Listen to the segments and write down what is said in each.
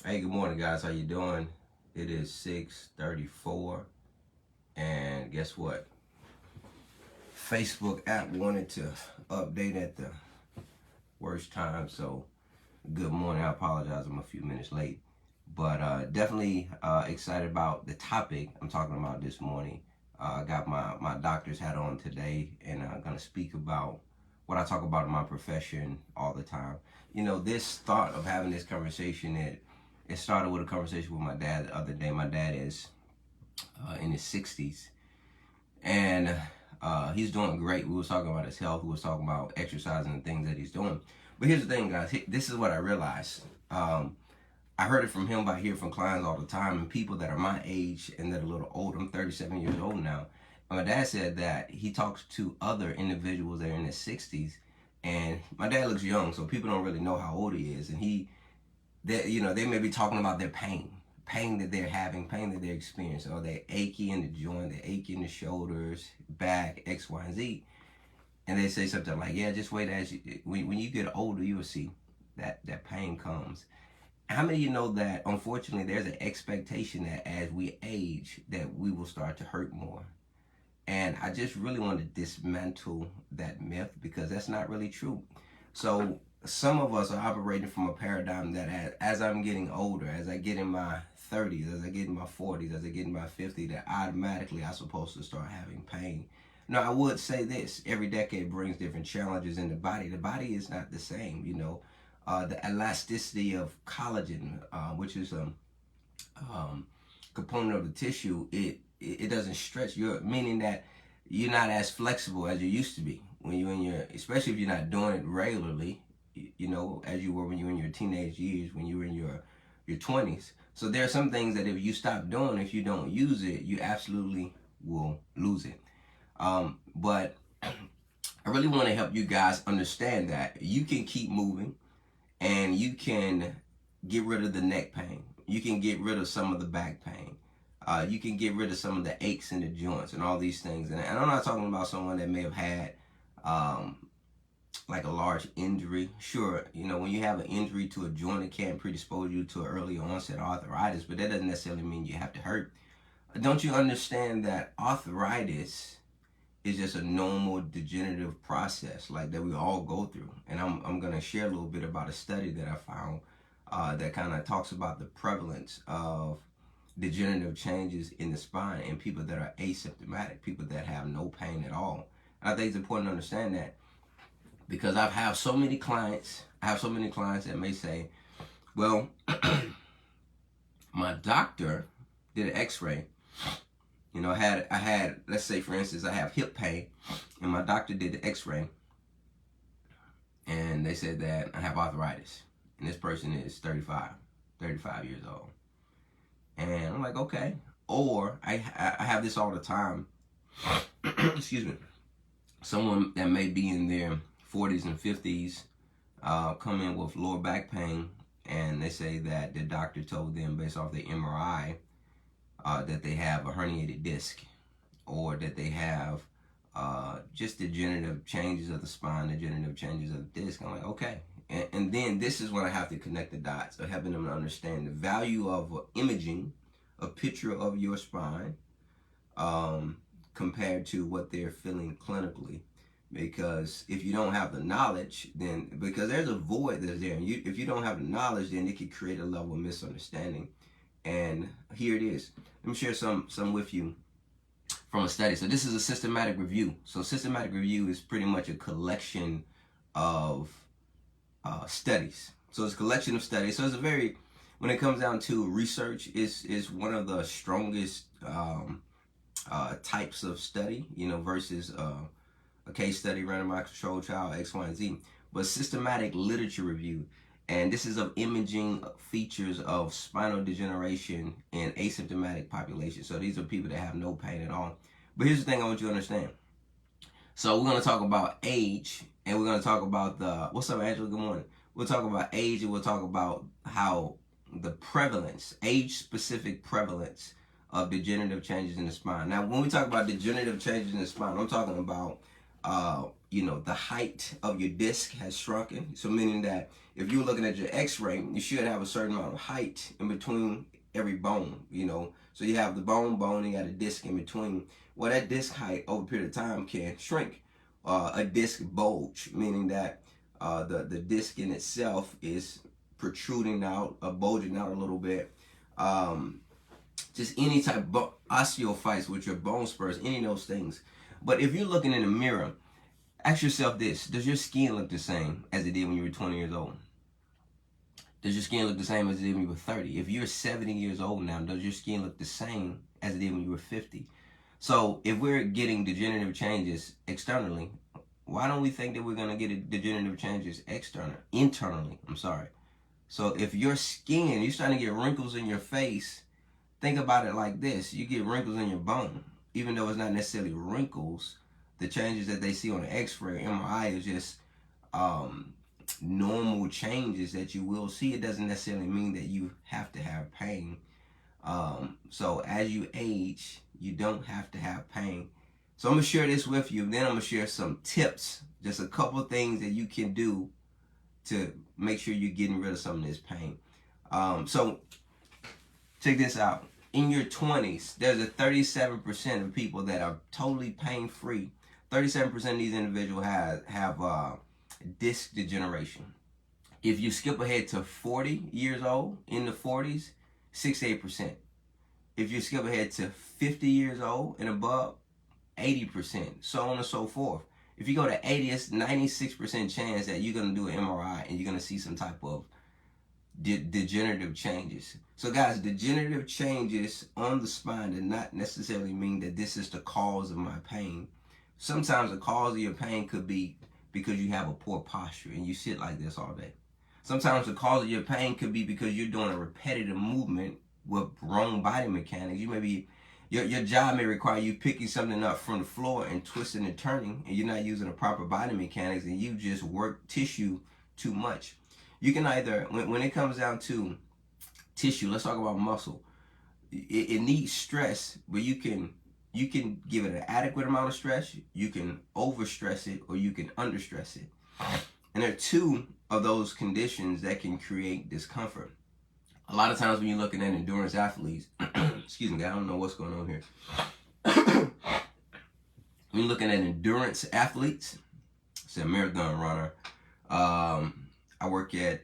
Hey, good morning, guys. How you doing? It is 6:34, and guess what? Facebook app wanted to update at the worst time, so good morning. I apologize, I'm a few minutes late, but definitely excited about the topic I'm talking about this morning. I got my doctor's hat on today, and I'm gonna speak about what I talk about in my profession all the time. This thought of having this conversation, it started with a conversation with my dad the other day. My dad is in his 60s, and he's doing great. We was talking about his health. We was talking about exercising and things that he's doing. But here's the thing, guys. This is what I realized. I heard it from him, but I hear it from clients all the time, and people that are my age and that are a little older. I'm 37 years old now. And my dad said that he talks to other individuals that are in their 60s, and my dad looks young, so people don't really know how old he is. And they may be talking about their pain that they're having, pain that they're experiencing, or they're achy in the joint, they're achy in the shoulders, back, X, Y, and Z. And they say something like, yeah, just wait, when you get older, you will see that pain comes. How many of you know that, unfortunately, there's an expectation that as we age, that we will start to hurt more? And I just really want to dismantle that myth, because that's not really true. So some of us are operating from a paradigm that as I'm getting older, as I get in my 30s, as I get in my 40s, as I get in my 50s, that automatically I'm supposed to start having pain. Now, I would say this: every decade brings different challenges in the body. The body is not the same, the elasticity of collagen, which is a component of the tissue, it doesn't stretch. Meaning that you're not as flexible as you used to be when you're in especially if you're not doing it regularly, as you were when you were in your teenage years, when you were in your 20s. So there are some things that if you stop doing, if you don't use it, you absolutely will lose it. But I really want to help you guys understand that you can keep moving, and you can get rid of the neck pain. You can get rid of some of the back pain. You can get rid of some of the aches in the joints and all these things. And I'm not talking about someone that may have had like a large injury. Sure, when you have an injury to a joint, it can predispose you to an early onset arthritis, but that doesn't necessarily mean you have to hurt. Don't you understand that arthritis is just a normal degenerative process like that we all go through? And I'm going to share a little bit about a study that I found that kind of talks about the prevalence of degenerative changes in the spine in people that are asymptomatic, people that have no pain at all. And I think it's important to understand that, because I have so many clients that may say, well, my doctor did an x-ray. I had, let's say for instance, I have hip pain, and my doctor did the x-ray, and they said that I have arthritis, and this person is 35 years old. And I'm like, okay. Or I have this all the time. Excuse me. Someone that may be in their 40s and 50s come in with lower back pain, and they say that the doctor told them, based off the MRI, that they have a herniated disc, or that they have just degenerative changes of the spine, degenerative changes of the disc. I'm like, okay. And then this is when I have to connect the dots of helping them to understand the value of imaging a picture of your spine compared to what they're feeling clinically. Because if you don't have the knowledge, then, because there's a void that's there, and if you don't have the knowledge, then it could create a level of misunderstanding. And here it is. Let me share some with you from a study. So this is a systematic review. So systematic review is pretty much a collection of studies. So it's a collection of studies. So it's when it comes down to research, is one of the strongest types of study, versus a case study, randomized controlled trial, X, Y, and Z. But systematic literature review. And this is of imaging features of spinal degeneration in asymptomatic population. So these are people that have no pain at all. But here's the thing I want you to understand. So we're going to talk about age, and we're going to talk about what's up, Angela? Good morning. We'll talk about age, and we'll talk about how the prevalence, age-specific prevalence of degenerative changes in the spine. Now, when we talk about degenerative changes in the spine, I'm talking about the height of your disc has shrunken. So meaning that if you're looking at your x-ray, you should have a certain amount of height in between every bone, So you have the bone, and you got a disc in between. Well, that disc height over a period of time can shrink. A disc bulge, meaning that the disc in itself is protruding out, bulging out a little bit. Just any type of osteophytes with your bone spurs, any of those things. But if you're looking in the mirror, ask yourself this: does your skin look the same as it did when you were 20 years old? Does your skin look the same as it did when you were 30? If you're 70 years old now, does your skin look the same as it did when you were 50? So if we're getting degenerative changes externally, why don't we think that we're going to get degenerative changes internally? So if your skin, you're starting to get wrinkles in your face, think about it like this: you get wrinkles in your bone, even though it's not necessarily wrinkles. The changes that they see on the X-ray, MRI is just normal changes that you will see. It doesn't necessarily mean that you have to have pain. So as you age, you don't have to have pain. So I'm going to share this with you. Then I'm going to share some tips, just a couple of things that you can do to make sure you're getting rid of some of this pain. So check this out. In your 20s, there's a 37% of people that are totally pain-free. 37% of these individuals have disc degeneration. If you skip ahead to 40 years old, in the 40s, 68%. If you skip ahead to 50 years old and above, 80%, so on and so forth. If you go to 80, it's 96% chance that you're going to do an MRI and you're going to see some type of degenerative changes. So guys, degenerative changes on the spine do not necessarily mean that this is the cause of my pain. Sometimes the cause of your pain could be because you have a poor posture and you sit like this all day. Sometimes the cause of your pain could be because you're doing a repetitive movement with wrong body mechanics. You may be, your job may require you picking something up from the floor and twisting and turning, and you're not using the proper body mechanics, and you just work tissue too much. You can either, when it comes down to tissue, let's talk about muscle. It needs stress, but you can give it an adequate amount of stress, you can overstress it, or you can understress it. And there are two of those conditions that can create discomfort. A lot of times when you're looking at endurance athletes, excuse me, I don't know what's going on here. When you're looking at endurance athletes, say a marathon runner, I work at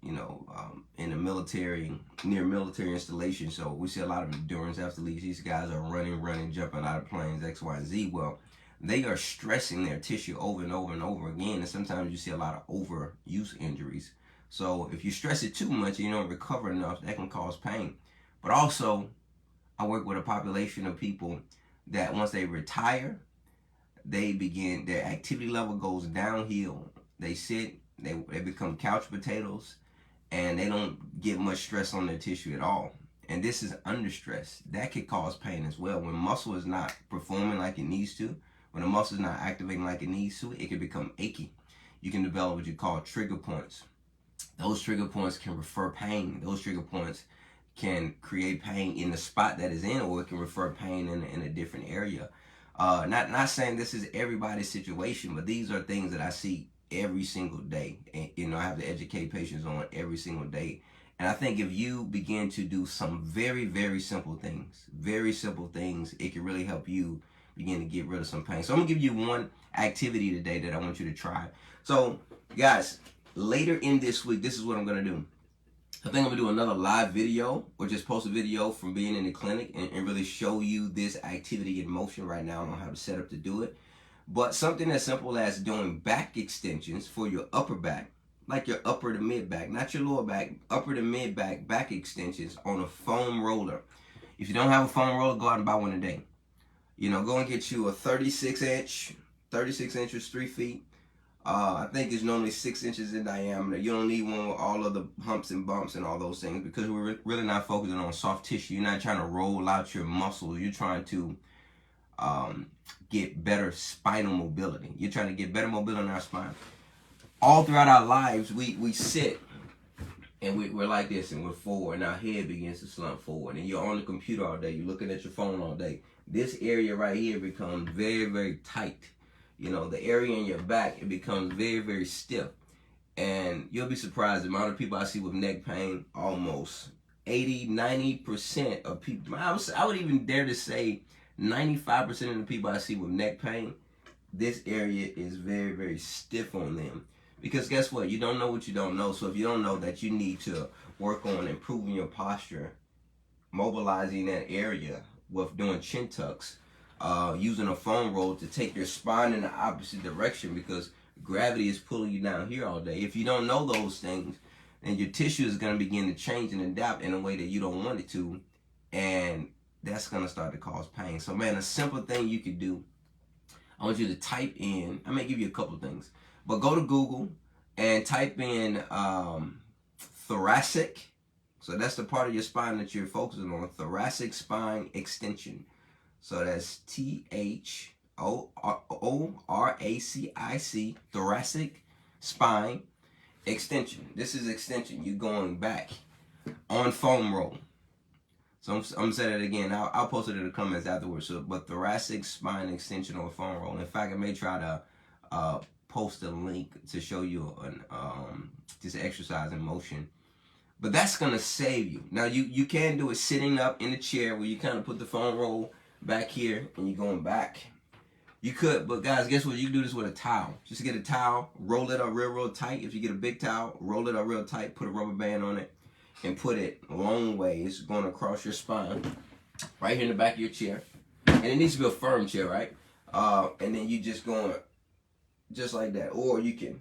in the military, near military installation, so we see a lot of endurance athletes. These guys are running, jumping out of planes, X, Y, and Z. Well, they are stressing their tissue over and over and over again, and sometimes you see a lot of overuse injuries. So if you stress it too much and you don't recover enough, that can cause pain. But also, I work with a population of people that once they retire, their activity level goes downhill. They sit, they become couch potatoes, and they don't get much stress on their tissue at all. And this is under stress. That could cause pain as well. When muscle is not performing like it needs to, when the muscle is not activating like it needs to, it can become achy. You can develop what you call trigger points. Those trigger points can refer pain. Those trigger points can create pain in the spot that is in, or it can refer pain in a different area. Not saying this is everybody's situation, but these are things that I see every single day. And, I have to educate patients on every single day. And I think if you begin to do some very, very simple things, it can really help you begin to get rid of some pain. So I'm going to give you one activity today that I want you to try. So, guys, later in this week, this is what I'm going to do. I think I'm going to do another live video, or just post a video from being in the clinic and really show you this activity in motion right now. I don't have a setup to do it. But something as simple as doing back extensions for your upper back, like your upper to mid back, not your lower back, upper to mid back extensions on a foam roller. If you don't have a foam roller, go out and buy one today. Go and get you a 36 inches, 3 feet. I think it's normally 6 inches in diameter. You don't need one with all of the humps and bumps and all those things, because we're really not focusing on soft tissue. You're not trying to roll out your muscles. You're trying to get better spinal mobility. You're trying to get better mobility in our spine. All throughout our lives, we sit and we're like this, and we're forward, and our head begins to slump forward. And you're on the computer all day. You're looking at your phone all day. This area right here becomes very, very tight. you know, the area in your back, it becomes very, very stiff. And you'll be surprised the amount of people I see with neck pain. Almost 80-90% of people, I would even dare to say 95% of the people I see with neck pain, this area is very, very stiff on them. Because guess what? You don't know what you don't know. So if you don't know that you need to work on improving your posture, mobilizing that area with doing chin tucks, using a foam roll to take your spine in the opposite direction, because gravity is pulling you down here all day. If you don't know those things, then your tissue is going to begin to change and adapt in a way that you don't want it to, and that's going to start to cause pain. So man, a simple thing you could do, I want you to type in, I may give you a couple things, but go to Google and type in thoracic. So that's the part of your spine that you're focusing on, thoracic spine extension. So that's THORACIC, thoracic spine extension. This is extension. You're going back on foam roll. So I'm going to say that again. I'll post it in the comments afterwards. So, but thoracic spine extension on foam roll. In fact, I may try to post a link to show you this exercise in motion. But that's going to save you. Now, you can do it sitting up in the chair where you kind of put the foam roll back here and you're going back. You could, but guys, guess what? You can do this with a towel. Just get a towel, roll it up real tight. If you get a big towel, roll it up real tight, put a rubber band on it, and put it long ways going across your spine, right here in the back of your chair. And it needs to be a firm chair, right? And then you just going just like that. Or you can,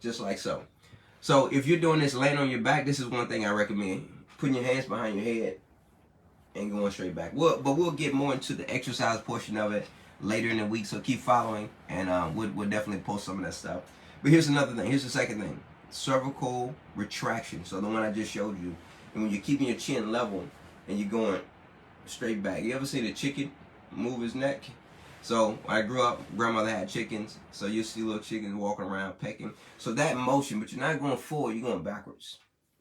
just like so. So if you're doing this laying on your back, this is one thing I recommend. Putting your hands behind your head and going straight back. But we'll get more into the exercise portion of it later in the week, so keep following, and we'll definitely post some of that stuff. But here's another thing. Here's the second thing. Cervical retraction. So the one I just showed you. And when you're keeping your chin level and you're going straight back. You ever seen a chicken move his neck? So when I grew up, grandmother had chickens. So you see little chickens walking around pecking. So that motion, but you're not going forward, you're going backwards.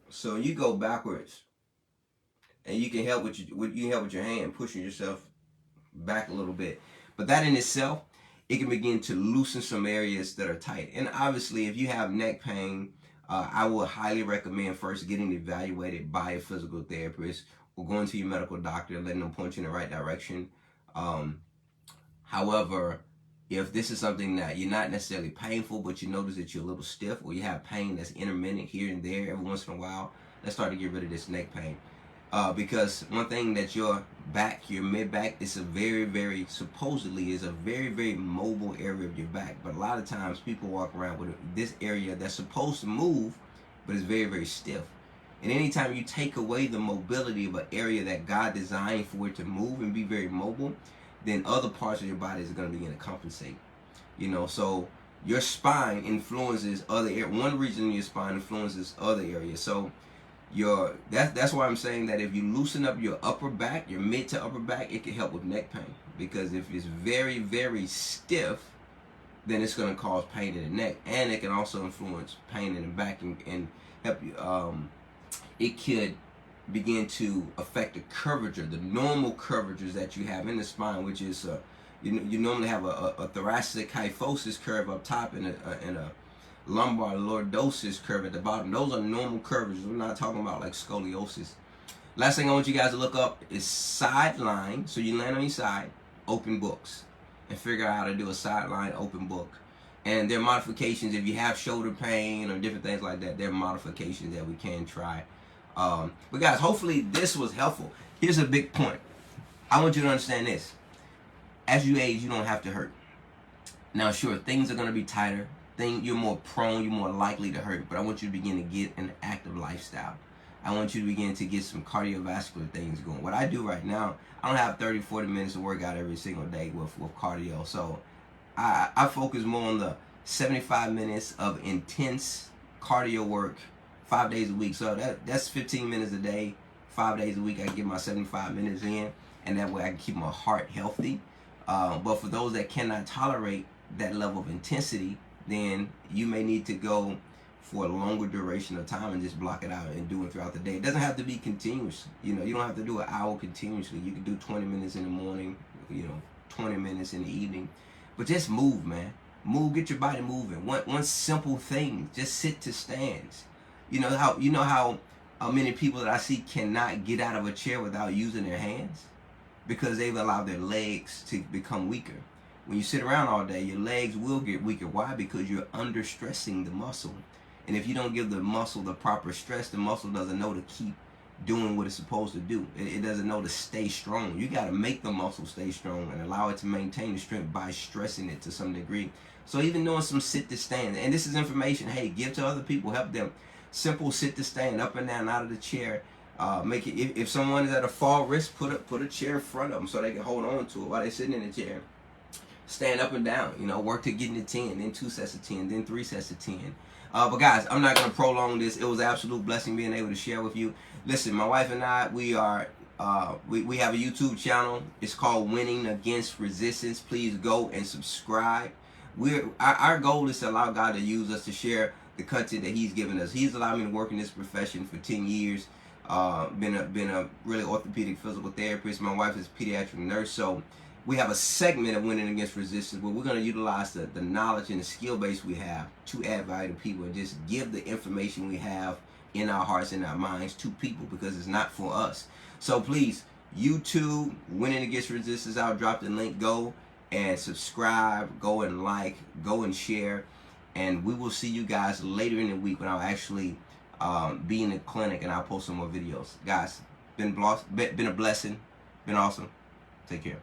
So you go backwards, and you can help with your hand, pushing yourself back a little bit. But that in itself, it can begin to loosen some areas that are tight. And obviously, if you have neck pain, I would highly recommend first getting evaluated by a physical therapist or going to your medical doctor and letting them point you in the right direction. However, if this is something that you're not necessarily painful, but you notice that you're a little stiff, or you have pain that's intermittent here and there every once in a while, let's start to get rid of this neck pain. Because one thing that your back, your mid-back, is supposedly is a very, very mobile area of your back. But a lot of times people walk around with this area that's supposed to move, but it's very, very stiff. And anytime you take away the mobility of an area that God designed for it to move and be very mobile, then other parts of your body is going to begin to compensate. You know, so your spine influences other areas. One region of your spine influences other areas. So that's why I'm saying that if you loosen up your upper back, your mid to upper back, it can help with neck pain. Because if it's very, very stiff, then it's going to cause pain in the neck, and it can also influence pain in the back and help you. It could begin to affect the curvature, the normal curvatures that you have in the spine, which is you normally have a thoracic kyphosis curve up top and a lumbar lordosis curve at the bottom. Those are normal curvatures. We're not talking about like scoliosis. Last thing I want you guys to look up is side line. So you land on your side, open books, and figure out how to do a sideline open book. And there are modifications if you have shoulder pain or different things like that. There are modifications that we can try. But guys, hopefully this was helpful. Here's a big point. I want you to understand this. As you age, you don't have to hurt. Now, sure, things are going to be tighter. You're more prone, you're more likely to hurt. But I want you to begin to get an active lifestyle. I want you to begin to get some cardiovascular things going. What I do right now, I don't have 30, 40 minutes of workout every single day with cardio. So I focus more on the 75 minutes of intense cardio work 5 days a week. So that's 15 minutes a day, 5 days a week. I get my 75 minutes in, and that way I can keep my heart healthy. But for those that cannot tolerate that level of intensity, then you may need to go for a longer duration of time and just block it out and do it throughout the day. It doesn't have to be continuous. You know, you don't have to do an hour continuously. You can do 20 minutes in the morning, 20 minutes in the evening. But just move, man. Move, get your body moving. One simple thing, just sit to stands. You know how many people that I see cannot get out of a chair without using their hands? Because they've allowed their legs to become weaker. When you sit around all day, your legs will get weaker. Why? Because you're under stressing the muscle. And if you don't give the muscle the proper stress, the muscle doesn't know to keep doing what it's supposed to do. It doesn't know to stay strong. You got to make the muscle stay strong and allow it to maintain the strength by stressing it to some degree. So even doing some sit to stand, and this is information, hey, give to other people, help them. Simple sit to stand, up and down, out of the chair. Make it, if someone is at a fall risk, put a chair in front of them so they can hold on to it while they're sitting in the chair. Stand up and down, work to getting to 10, then 2 sets of 10, then 3 sets of 10. But guys, I'm not going to prolong this. It was an absolute blessing being able to share with you. Listen, my wife and I, we have a YouTube channel. It's called Winning Against Resistance. Please go and subscribe. Our goal is to allow God to use us to share the content that He's given us. He's allowed me to work in this profession for 10 years. Been a really orthopedic physical therapist. My wife is a pediatric nurse, so we have a segment of Winning Against Resistance where we're going to utilize the knowledge and the skill base we have to add value to people and just give the information we have in our hearts and our minds to people, because it's not for us. So please, YouTube, Winning Against Resistance, I'll drop the link. Go and subscribe, go and like, go and share, and we will see you guys later in the week when I'll actually be in the clinic and I'll post some more videos. Guys, been a blessing, been awesome. Take care.